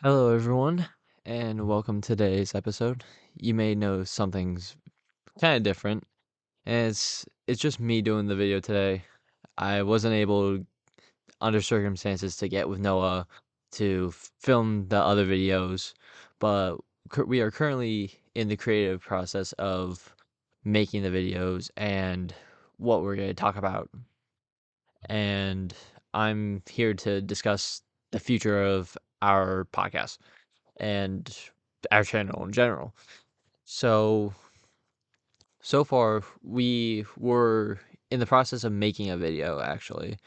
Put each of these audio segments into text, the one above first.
Hello, everyone, and welcome to today's episode. You may know something's kind of different, and it's just me doing the video today. I wasn't able, under circumstances, to get with Noah to film the other videos, but we are currently in the creative process of making the videos and what we're going to talk about. And I'm here to discuss the future of our podcast and our channel in general. So, so far, we were in the process of making a video actually,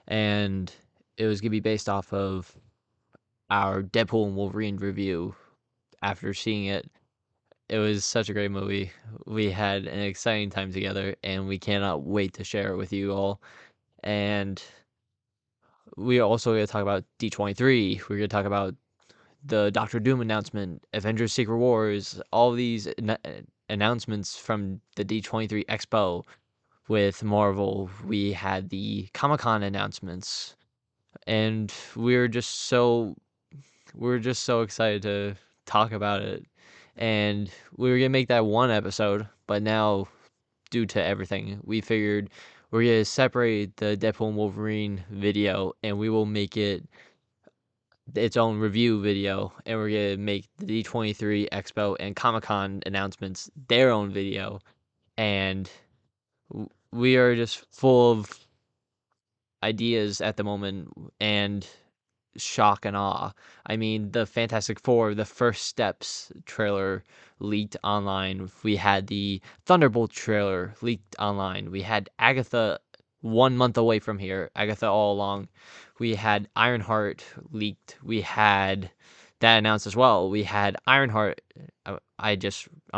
and it was gonna be based off of our Deadpool and Wolverine review. After seeing it, it was such a great movie. We had an exciting time together, and we cannot wait to share it with you all. And we are also going to talk about D23. We're going to talk about the Doctor Doom announcement, Avengers Secret Wars, all these announcements from the D23 Expo with Marvel. We had the Comic-Con announcements, and we're just so excited to talk about it. And we were gonna make that one episode, but now due to everything, we figured we're gonna separate the Deadpool and Wolverine video, and we will make it its own review video, and we're gonna make the D23 Expo and Comic Con announcements their own video, and we are just full of ideas at the moment and shock and awe. I mean, the Fantastic Four, the First Steps trailer leaked online. We had the Thunderbolt trailer leaked online. We had Agatha 1 month away from here, Agatha all along. We had Ironheart leaked. We had that announced as well. We had Ironheart. I'm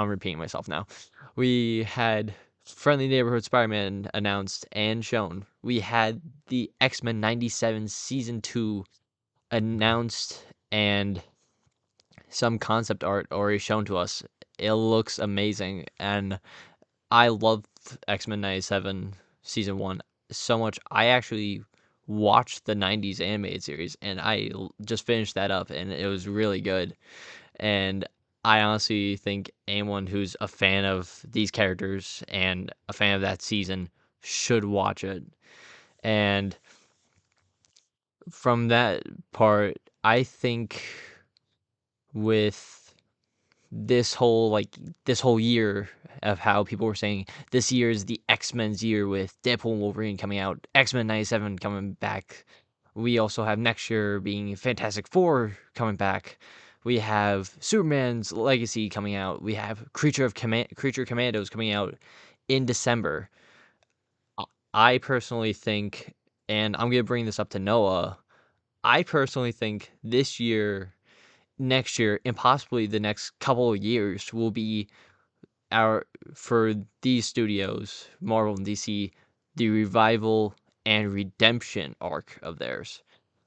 repeating myself now. We had Friendly Neighborhood Spider-Man announced and shown. We had the X-Men 97 Season 2 announced and some concept art already shown to us. It looks amazing, and I loved X-Men 97 Season 1 so much. I actually watched the 90s animated series, and just finished that up, and it was really good. And I honestly think anyone who's a fan of these characters and a fan of that season should watch it. And from that part, I think with this whole year of how people were saying this year is the X-Men's year with Deadpool and Wolverine coming out, X-Men 97 coming back. We also have next year being Fantastic Four coming back. We have Superman's Legacy coming out. We have Creature Commandos coming out in December. I personally think, and I'm gonna bring this up to Noah. I personally think this year, next year, and possibly the next couple of years will be our for these studios, Marvel and DC, the revival and redemption arc of theirs.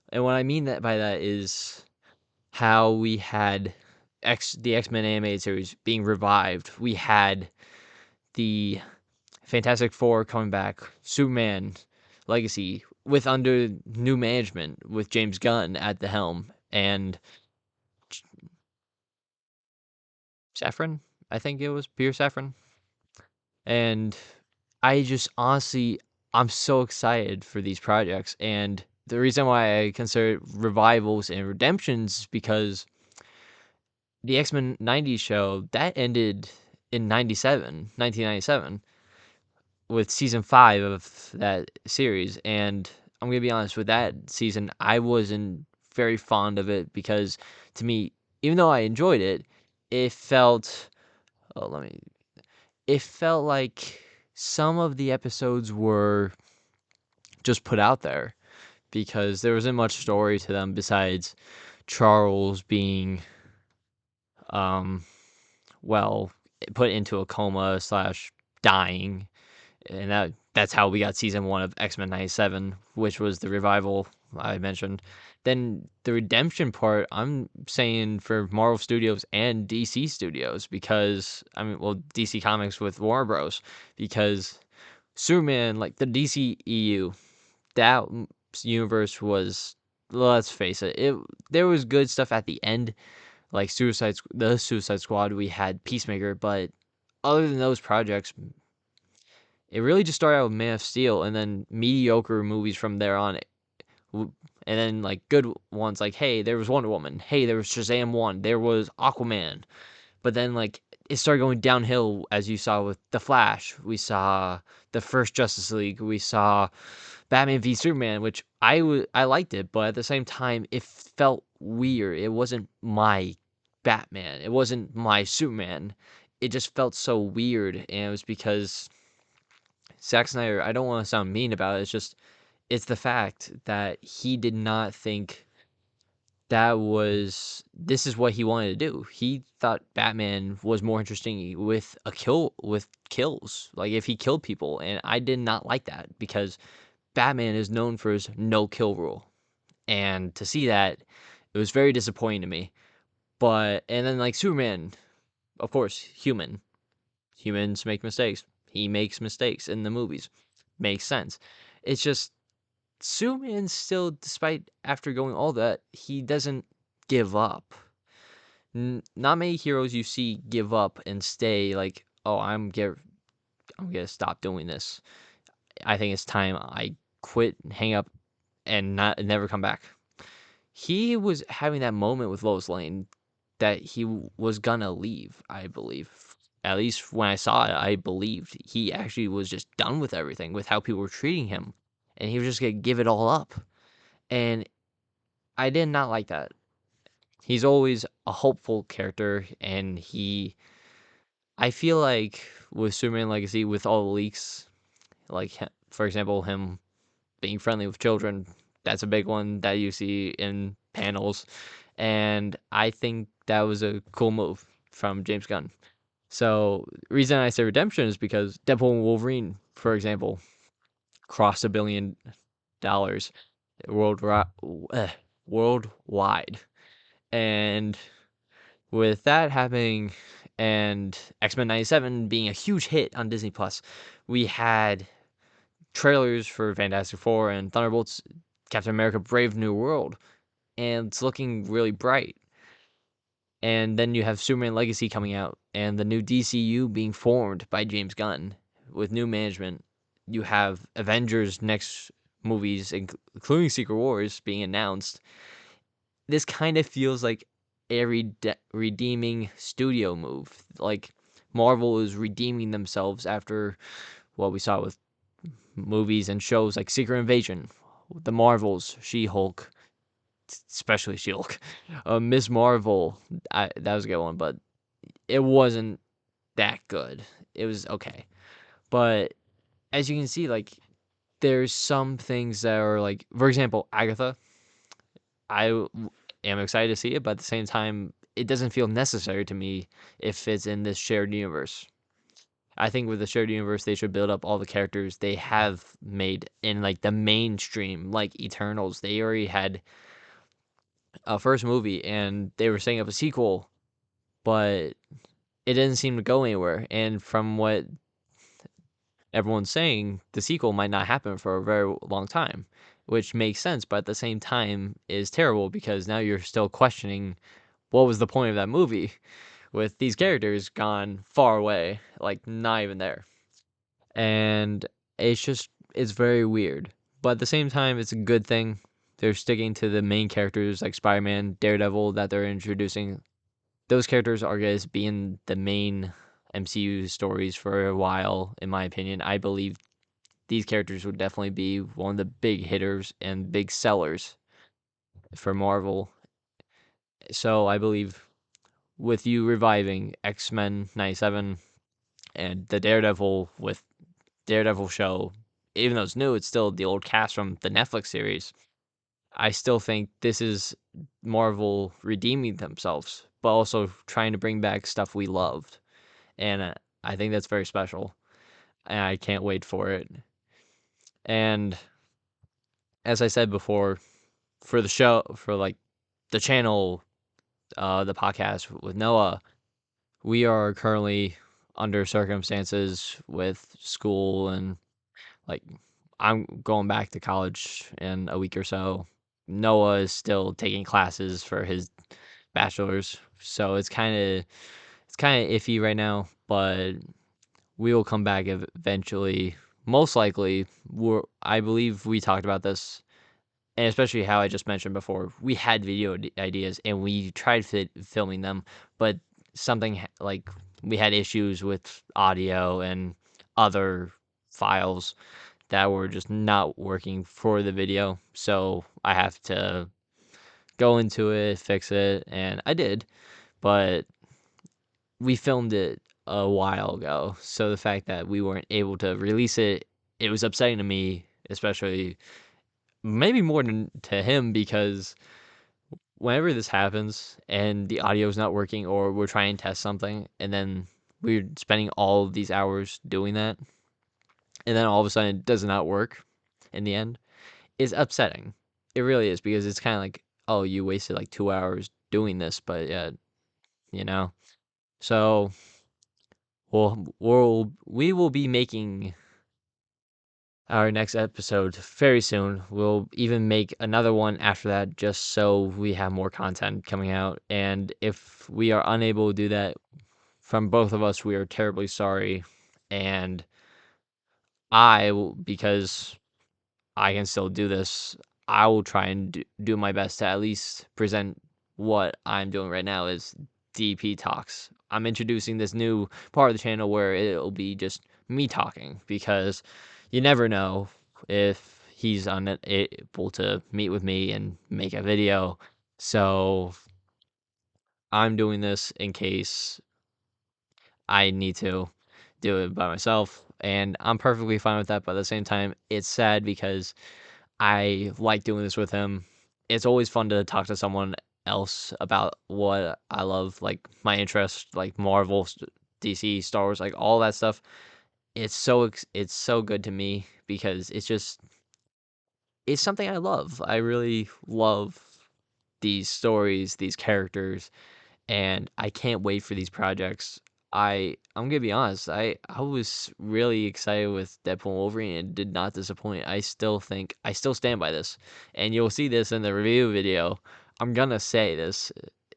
And what I mean that by that is how we had the X-Men animated series being revived. We had the Fantastic Four coming back, Superman Legacy with under new management with James Gunn at the helm and Safran. I think it was Peter Safran. And I just honestly, I'm so excited for these projects. And the reason why I consider revivals and redemptions is because the X-Men 90s show that ended in 1997, with season 5 of that series. And I'm going to be honest, with that season, I wasn't very fond of it because to me, even though I enjoyed it, it felt, oh, it felt like some of the episodes were just put out there because there wasn't much story to them besides Charles being, um, well, put into a coma slash dying, and that's how we got season 1 of X-Men 97, which was the revival I mentioned. Then the redemption part, I'm saying for Marvel Studios and DC Studios, because I mean, well, DC Comics with Warner Bros. Because Superman, like the DC EU, that universe was let's face it, there was good stuff at the end, like the Suicide Squad. We had Peacemaker, but other than those projects, it really just started out with Man of Steel, and then mediocre movies from there on. And then like good ones, like hey, there was Wonder Woman. Hey, there was Shazam 1. There was Aquaman. But then like it started going downhill, as you saw with The Flash. We saw the first Justice League. We saw Batman v Superman, which I liked it, but at the same time it felt weird. It wasn't my Batman. It wasn't my Superman. It just felt so weird, and it was because Zack Snyder, I don't want to sound mean about it. It's the fact that he did not think this is what he wanted to do. He thought Batman was more interesting with kills, like if he killed people, and I did not like that because Batman is known for his no kill rule. And to see that, it was very disappointing to me. But and then like Superman, of course, humans make mistakes. He makes mistakes in the movies. Makes sense. It's just Superman still, despite after going all that, he doesn't give up. Not many heroes you see give up and stay like, oh, I'm gonna stop doing this. I think it's time I quit, hang up, and not never come back. He was having that moment with Lois Lane that he was gonna leave. I believe, at least when I saw it, I believed he actually was just done with everything, with how people were treating him, and he was just gonna give it all up. And I did not like that. He's always a hopeful character, and I feel like with Superman Legacy, with all the leaks, like for example, him being friendly with children, that's a big one that you see in panels, and I think that was a cool move from James Gunn. So, reason I say redemption is because Deadpool and Wolverine, for example, crossed $1 billion worldwide, worldwide, and with that happening and X-Men 97 being a huge hit on Disney Plus, we had trailers for Fantastic Four and Thunderbolts, Captain America Brave New World, and it's looking really bright. And then you have Superman Legacy coming out and the new DCU being formed by James Gunn with new management. You have Avengers next movies, including Secret Wars, being announced. This kind of feels like a redeeming studio move. Like Marvel is redeeming themselves after what we saw with movies and shows like Secret Invasion, The Marvels, She-Hulk, especially She-Hulk, Miss Marvel. That was a good one, but it wasn't that good. It was okay, but as you can see, like there's some things that are like, for example, Agatha. Am excited to see it, but at the same time, it doesn't feel necessary to me if it's in this shared universe. I think with the shared universe, they should build up all the characters they have made in like the mainstream, like Eternals. They already had a first movie and they were setting up a sequel, but it didn't seem to go anywhere. And from what everyone's saying, the sequel might not happen for a very long time, which makes sense, but at the same time is terrible because now you're still questioning what was the point of that movie with these characters gone far away, like not even there. And it's very weird. But at the same time, it's a good thing. They're sticking to the main characters like Spider-Man, Daredevil that they're introducing. Those characters are going to be in the main MCU stories for a while, in my opinion. I believe these characters would definitely be one of the big hitters and big sellers for Marvel. So I believe with you reviving X-Men 97 and the Daredevil with Daredevil show, even though it's new, it's still the old cast from the Netflix series. I still think this is Marvel redeeming themselves, but also trying to bring back stuff we loved. And I think that's very special. And I can't wait for it. And as I said before, for the show, for like the channel, the podcast with Noah, we are currently under circumstances with school and like I'm going back to college in a week or so. Noah is still taking classes for his bachelor's, so it's kind of iffy right now, but we will come back eventually. Most likely, I believe we talked about this, and especially how I just mentioned before. We had video ideas and we tried filming them, but like we had issues with audio and other files that were just not working for the video. So I have to go into it, fix it, and I did. But we filmed it a while ago, so the fact that we weren't able to release it, it was upsetting to me, especially maybe more than to him, because whenever this happens and the audio is not working or we're trying to test something and then we're spending all of these hours doing that and then all of a sudden it does not work in the end, is upsetting. It really is, because it's kind of like, oh, you wasted like 2 hours doing this, but yeah, you know. So we will be making our next episode very soon. We'll even make another one after that, just so we have more content coming out. And if we are unable to do that from both of us, we are terribly sorry. And because I can still do this, I will try and do my best to at least present what I'm doing right now as DP Talks. I'm introducing this new part of the channel where it'll be just me talking, because you never know if he's unable to meet with me and make a video. So I'm doing this in case I need to do it by myself, and I'm perfectly fine with that. But at the same time, it's sad because I like doing this with him. It's always fun to talk to someone else about what I love, like my interest, like Marvel, DC, Star Wars, like all that stuff. It's so good to me, because it's something I love. I really love these stories, these characters, and I can't wait for these projects. I'm gonna be honest. I was really excited with Deadpool and Wolverine and did not disappoint. I still stand by this, and you'll see this in the review video. I'm gonna say this,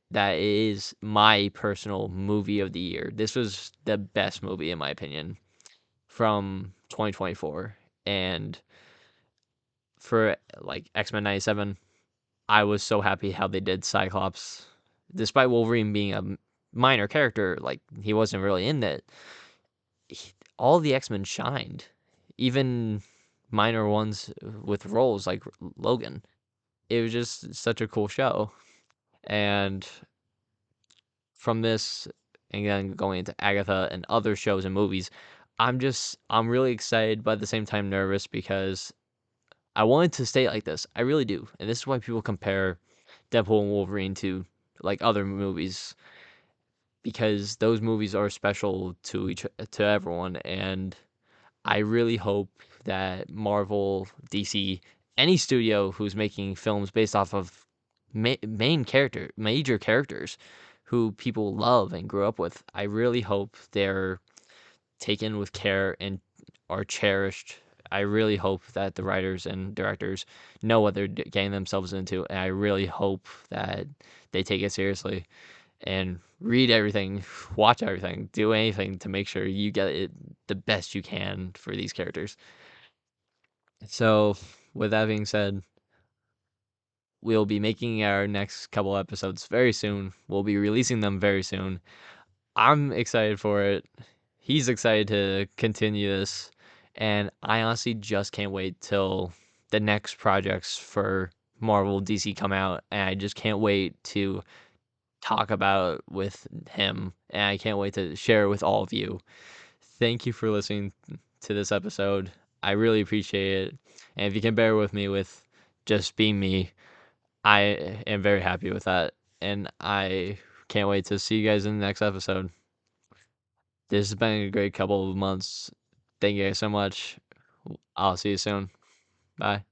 that it is my personal movie of the year. This was the best movie in my opinion from 2024, and for like X-Men 97. I was so happy how they did Cyclops, despite Wolverine being a minor character. Like, he wasn't really in that. All the X-Men shined, even minor ones with roles like Logan. It was just such a cool show. And from this, and then going into Agatha and other shows and movies, I'm really excited, but at the same time nervous, because I wanted to stay like this. I really do. And this is why people compare Deadpool and Wolverine to like other movies, because those movies are special to everyone. And I really hope that Marvel, DC, any studio who's making films based off of major characters who people love and grew up with, I really hope they're taken with care and are cherished. I really hope that the writers and directors know what they're getting themselves into, and I really hope that they take it seriously and read everything, watch everything, do anything to make sure you get it the best you can for these characters. So, with that being said, we'll be making our next couple episodes very soon. We'll be releasing them very soon. I'm excited for it. He's excited to continue this. And I honestly just can't wait till the next projects for Marvel DC come out. And I just can't wait to talk about with him. And I can't wait to share it with all of you. Thank you for listening to this episode. I really appreciate it. And if you can bear with me with just being me, I am very happy with that. And I can't wait to see you guys in the next episode. This has been a great couple of months. Thank you guys so much. I'll see you soon. Bye.